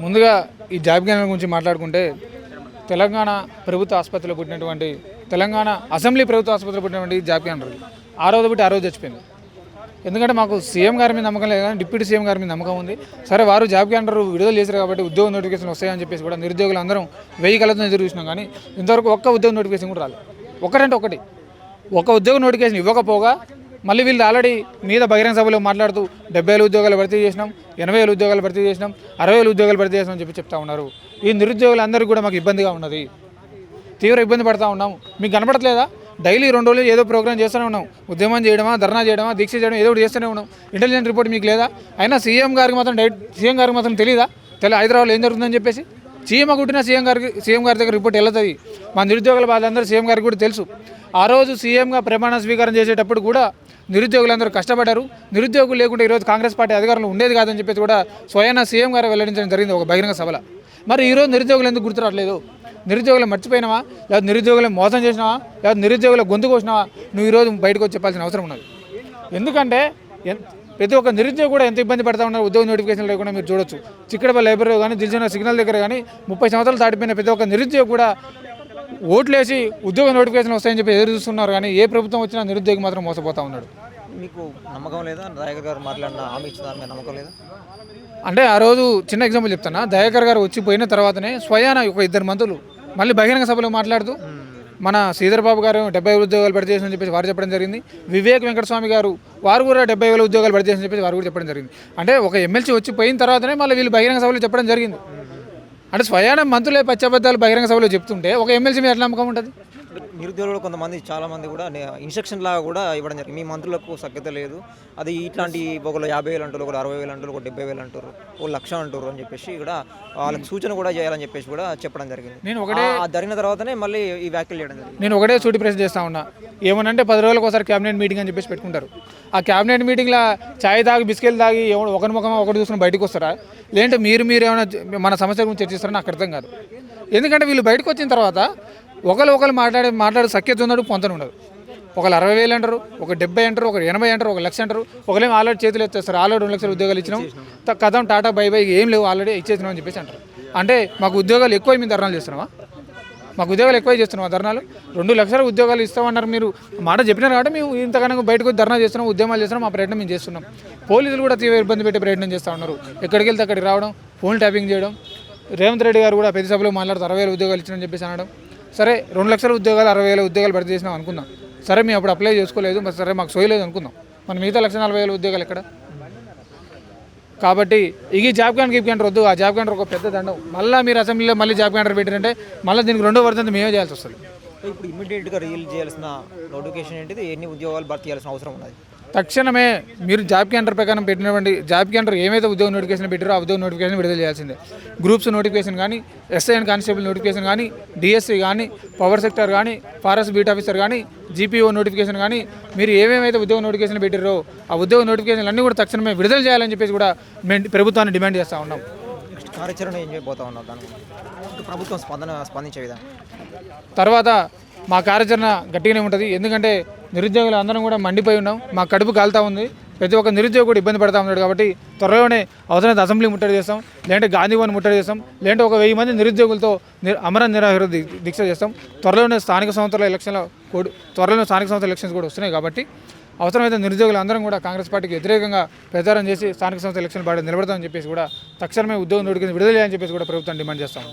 ముందుగా ఈ job calendar గురించి మాట్లాడుకుంటే తెలంగాణ ప్రభుత్వ ఆసుపత్రిలో పుట్టినటువంటి తెలంగాణ అసెంబ్లీ ప్రభుత్వ ఆసుపత్రిలో పుట్టినటువంటి జాబ్ క్యాలెండర్ ఆ రోజు బట్టి ఆ రోజు చచ్చిపోయింది. ఎందుకంటే మాకు సీఎం గారి మీద నమ్మకం లేదు కానీ డిప్యూటీ సీఎం గారి మీద నమ్మకం ఉంది. సరే వారు జాబ్ క్యాలెండర్ విడుదల చేశారు కాబట్టి ఉద్యోగ నోటిఫికేషన్ వస్తాయని చెప్పేసి కూడా నిరుద్యోగులు అందరం 1000 కళ్ళతో ఎదురు చూసినాం. కానీ ఇంతవరకు ఒక్క ఉద్యోగ నోటిఫికేషన్ కూడా రాలేదు. ఒకటంటే ఒకటి ఒక ఉద్యోగ నోటిఫికేషన్ ఇవ్వకపోగా మళ్ళీ వీళ్ళు ఆల్రెడీ మీద బహిరంగ సభలో మాట్లాడుతూ 70,000 ఉద్యోగాలు భర్తీ చేసినాం, 80,000 ఉద్యోగాలు భర్తీ చేసినాం, 60,000 ఉద్యోగాలు భర్తీ చేసినాం అని చెప్తా ఉన్నారు. ఈ నిరుద్యోగులందరికీ కూడా మాకు ఇబ్బందిగా ఉన్నది, తీవ్ర ఇబ్బంది పడుతూ ఉన్నాం. మీకు కనపడట్లేదా? డైలీ 2 రోజులు ఏదో ప్రోగ్రామ్ చేస్తూనే ఉన్నాం. ఉద్యమం చేయడమా, ధర్నా చేయడమా, దీక్ష చేయడం ఏదో ఒకటి చేస్తూనే ఉన్నాం. ఇంటెలిజెన్స్ రిపోర్ట్ మీకు లేదా? అయినా సీఎం గారికి మాత్రం తెలియదా? హైదరాబాద్లో ఏం జరుగుతుందని చెప్పేసి సీఎం కుట్టిన సీఎం గారి దగ్గర రిపోర్ట్ వెళ్తుంది. మా నిరుద్యోగుల బాధలందరూ సీఎం గారికి కూడా తెలుసు. ఆ రోజు సీఎంగా ప్రమాణ స్వీకారం చేసేటప్పుడు కూడా నిరుద్యోగులందరూ కష్టపడ్డారు. నిరుద్యోగులు లేకుంటే ఈరోజు కాంగ్రెస్ పార్టీ అధికారంలో ఉండేది కాదని చెప్పేసి కూడా స్వయాన సీఎం గారు వెల్లడించడం జరిగింది ఒక బహిరంగ సభలో. మరి ఈరోజు నిరుద్యోగులు ఎందుకు గుర్తురావట్లేదు? నిరుద్యోగులు మర్చిపోయినావా? లేదా నిరుద్యోగులు మోసం చేసినావా? లేదా నిరుద్యోగుల గొంతు కోసినావా? నువ్వు ఈరోజు బయటకు వచ్చి చెప్పాల్సిన అవసరం ఉన్నది. ఎందుకంటే ప్రతి ఒక్క నిరుద్యోగి కూడా ఎంత ఇబ్బంది పడతా ఉన్నారు. ఉద్యోగ నోటిఫికేషన్ లేకుండా మీరు చూడొచ్చు. చిక్కడపల్లి లైబ్రరీ కానీ దిల్సుఖ్నగర్ సిగ్నల్ దగ్గర కానీ 30 సంవత్సరాలు దాటిపోయిన ప్రతి ఒక్క నిరుద్యోగి కూడా ఓట్లేసి ఉద్యోగ నోటిఫికేషన్ వస్తాయని చెప్పి ఎదురు చూస్తున్నారు. కానీ ఏ ప్రభుత్వం వచ్చినా నిరుద్యోగి మాత్రం మోసపోతూ ఉన్నాడు. మీకు నమ్మకం లేదా? దయాకర్ గారు మాట్లాడిన హామీ ఇచ్చిన దాని మీద నమ్మకం లేదా? అంటే ఆ రోజు చిన్న ఎగ్జాంపుల్ చెప్తాను. దయాకర్ గారు వచ్చి పోయిన తర్వాతనే స్వయాన ఒక 2 మంత్రులు మళ్ళీ బహిరంగ సభలో మాట్లాడుతూ మన శ్రీధర్ బాబు గారు 70,000 ఉద్యోగాలు భర్తీ చేసిన చెప్పేసి వారు చెప్పడం జరిగింది. వివేక్ వెంకటస్వామి గారు వారు కూడా 70,000 ఉద్యోగాలు భర్తీ చేసిన చెప్పేసి వారు కూడా చెప్పడం జరిగింది. అంటే ఒక ఎమ్మెల్సీ వచ్చి పోయిన తర్వాతనే మళ్ళీ వీళ్ళు బహిరంగ సభలో చెప్పడం జరిగింది. అంటే స్వయాన మంత్రులే పచ్చబద్దాలు బహిరంగ సభలో చెప్తుంటే ఒక ఎమ్మెల్సీ మీద ఎట్లా నమ్మకం ఉంటుంది? నిరుద్యోగులు కొంతమంది చాలామంది కూడా ఇన్స్ట్రక్షన్ లాగా కూడా ఇవ్వడం జరిగింది. మీ మంత్రులకు సఖ్యత లేదు, అది ఇట్లాంటి ఒకరు 50,000 అంటారు, ఒకరు 60,000 అంటారు, ఒకరు 70,000 అంటారు, ఒక 1,00,000 అంటారు అని చెప్పేసి కూడా వాళ్ళకి సూచన కూడా చేయాలని చెప్పేసి కూడా చెప్పడం జరిగింది. నేను ఒకటే జరిగిన తర్వాతనే మళ్ళీ ఈ వ్యాఖ్యలు చేయడం జరిగింది. నేను ఒకటే సూటి ప్రశ్న చేస్తా ఉన్నా. ఏమనంటే 10 రోజులకు ఒకసారి క్యాబినెట్ మీటింగ్ అని చెప్పేసి పెట్టుకుంటారు. ఆ క్యాబినెట్ మీటింగ్లో చాయ్ తాగి బిస్కెట్లు తాగి ఒకరి ముఖం ఒకటి చూసుకుని బయటకు వస్తారా? లేదంటే మీరు ఏమైనా మన సమస్య గురించి చర్చిస్తారని నాకు అర్థం కాదు. ఎందుకంటే వీళ్ళు బయటకు వచ్చిన తర్వాత ఒకరు మాట్లాడే సఖ్యత ఉన్నాడు, పొంతన ఉండదు. ఒకరు 60,000 అంటారు, ఒక 70 అంటారు, ఒక 80 అంటారు, ఒక 1,00,000 అంటారు. ఒకరేమో ఆల్రెడీ చేతులు ఎత్తేస్తారు, ఆల్రెడీ 2 లక్షల ఉద్యోగాలు ఇచ్చినాం, కథం టాటా బై ఏం లేవు, ఆల్రెడీ ఇచ్చేసినాం అని చెప్పేసి అంటారు. అంటే మాకు ఉద్యోగాలు ఎక్కువ మేము ధర్నాలు చేస్తున్నావా? మాకు ఉద్యోగాలు ఎక్కువ చేస్తున్నావా? ధర్నాలు 2 లక్షల ఉద్యోగాలు ఇస్తామన్నారు. మీరు మాట చెప్పినారు కాబట్టి మేము ఇంతకన్నా బయటకు వచ్చి ధర్నా చేస్తున్నాం, ఉద్యమాలు చేస్తున్నాం, మా ప్రయత్నం మేము చేస్తున్నాం. పోలీసులు కూడా తీవ్ర ఇబ్బంది పెట్టే ప్రయత్నం చేస్తూ ఉన్నారు. ఎక్కడికి వెళ్తే అక్కడికి రావడం, ఫోన్ ట్యాపింగ్ చేయడం. రేవంత్ రెడ్డి గారు కూడా ప్రతి సభలో మాట్లాడుతూ 60,000 ఉద్యోగాలు ఇచ్చినని చెప్పేసి అనడం. సరే 2 లక్షల ఉద్యోగాలు 60,000 ఉద్యోగాలు భర్తీ చేసినాం అనుకుందాం. సరే మేము అప్పుడు అప్లై చేసుకోలేదు, సరే మాకు సోయలేదు అనుకుందాం. మన మిగతా 1,40,000 ఉద్యోగాలు ఎక్కడ? కాబట్టి ఈ జాబ్ క్యాలెండర్ వద్దు. ఆ జాబ్ క్యాలెండర్ ఒక పెద్ద దండం. మళ్ళీ మీరు అసెంబ్లీలో మళ్ళీ జాబ్ క్యాలెండర్ పెట్టారంటే మళ్ళీ దీనికి 2వ వర్ధంతి మేమే చేయాల్సి వస్తుంది. ఇప్పుడు ఇమ్మీడియట్గా రిలీజ్ చేయాల్సిన నోటిఫికేషన్ ఏంటిది? ఎన్ని ఉద్యోగాలు భర్తీ చేయాల్సిన అవసరం ఉన్నది? తక్షణమే మీరు జాబ్ క్యాలెండర్ ప్రకారం పెట్టినటువంటి జాబ్ క్యాలెండర్ ఏమైతే ఉద్యోగ నోటిఫికేషన్ పెట్టారో ఆ ఉద్యోగ నోటిఫికేషన్ విడుదల చేయాల్సిందే. గ్రూప్స్ నోటిఫికేషన్ కానీ, ఎస్ఐ అండ్ కానిస్టేబుల్ నోటిఫికేషన్ కానీ, డిఎస్సి కానీ, పవర్ సెక్టర్ కానీ, ఫారెస్ట్ బీట్ ఆఫీసర్ కానీ, జీపీఓ నోటిఫికేషన్ కానీ, మీరు ఏమేమైతే ఉద్యోగ నోటిఫికేషన్ పెట్టారో ఆ ఉద్యోగ నోటిఫికేషన్లు అన్నీ కూడా తక్షణమే విడుదల చేయాలని చెప్పేసి కూడా మేము ప్రభుత్వాన్ని డిమాండ్ చేస్తూ ఉన్నాం. కార్యాచరణ ఏం చేయబోతా ఉన్నాం దానికి ప్రభుత్వం స్పందించే విధానం తర్వాత మా కార్యాచరణ గట్టిగానే ఉంటుంది. ఎందుకంటే నిరుద్యోగులు అందరం కూడా మండిపోయి ఉన్నాం, మా కడుపు కాలుతూ ఉంది. ప్రతి ఒక్క నిరుద్యోగి కూడా ఇబ్బంది పడతా ఉన్నాడు. కాబట్టి త్వరలోనే అవసరమైతే అసెంబ్లీ ముట్టడి చేస్తాం, లేదంటే గాంధీభవన్ ముట్టడి చేస్తాం, లేదంటే ఒక 1000 మంది నిరుద్యోగులతో అమర నిరాహార దీక్ష చేస్తాం. త్వరలోనే స్థానిక సంస్థల ఎలక్షన్స్ కూడా వస్తున్నాయి. కాబట్టి అవసరమైతే నిరుద్యోగులు అందరం కూడా కాంగ్రెస్ పార్టీకి వ్యతిరేకంగా ప్రచారం చేసి స్థానిక సంస్థల ఎలక్షన్ బాగా నిలబడతామని చెప్పేసి కూడా తక్షణమే ఉద్యోగం నోటిఫికేషన్ విడుదల చేయాలని చెప్పేసి కూడా ప్రభుత్వం డిమాండ్ చేస్తాం.